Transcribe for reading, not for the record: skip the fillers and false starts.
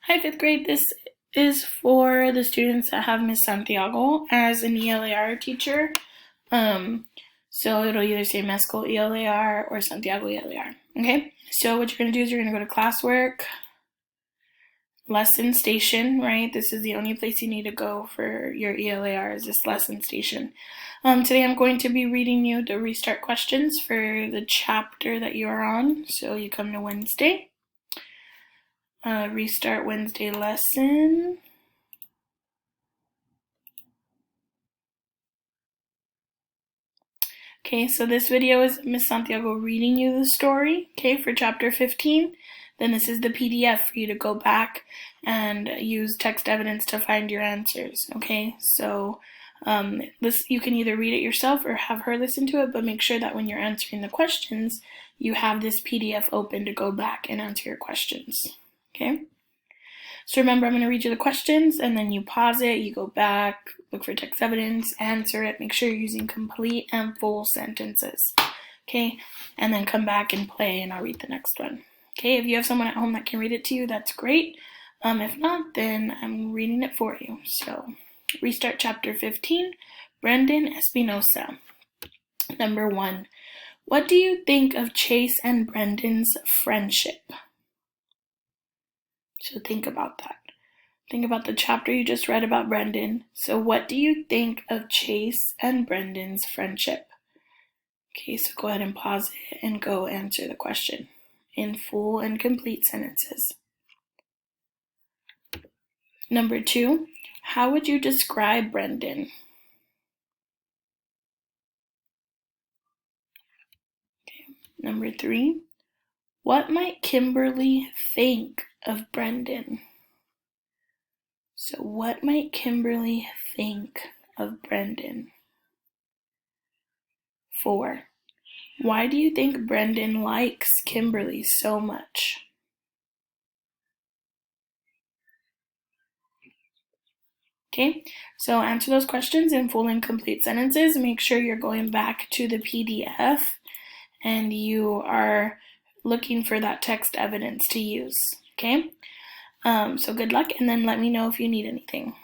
Hi, fifth grade. This is for the students that have Miss Santiago as an ELAR teacher. So it'll either say Mescal ELAR or Santiago ELAR. Okay, so what you're going to do is you're going to go to classwork, lesson station, right? This is the only place you need to go for your ELAR is this lesson station. Today I'm going to be reading you the restart questions for the chapter that you are on. So you come to Wednesday. Restart Wednesday lesson. Okay, so this video is Miss Santiago reading you the story, okay, for chapter 15. Then this is the PDF for you to go back and use text evidence to find your answers, okay? So this you can either read it yourself or have her listen to it, but make sure that when you're answering the questions, you have this PDF open to go back and answer your questions, okay? So remember, I'm going to read you the questions, and then you pause it, you go back, look for text evidence, answer it, make sure you're using complete and full sentences, okay? And then come back and play, and I'll read the next one. Okay, if you have someone at home that can read it to you, that's great. If not, then I'm reading it for you. So, restart chapter 15, Brendan Espinosa. Number 1, what do you think of Chase and Brendan's friendship? So think about that. Think about the chapter you just read about Brendan. So what do you think of Chase and Brendan's friendship? Okay, so go ahead and pause it and go answer the question in full and complete sentences. Number 2, how would you describe Brendan? Okay. Number 3, what might Kimberly think of Brendan? So what might Kimberly think of Brendan? 4, why do you think Brendan likes Kimberly so much? Okay, so answer those questions in full and complete sentences. Make sure you're going back to the PDF and you are looking for that text evidence to use, okay? So good luck, and then let me know if you need anything.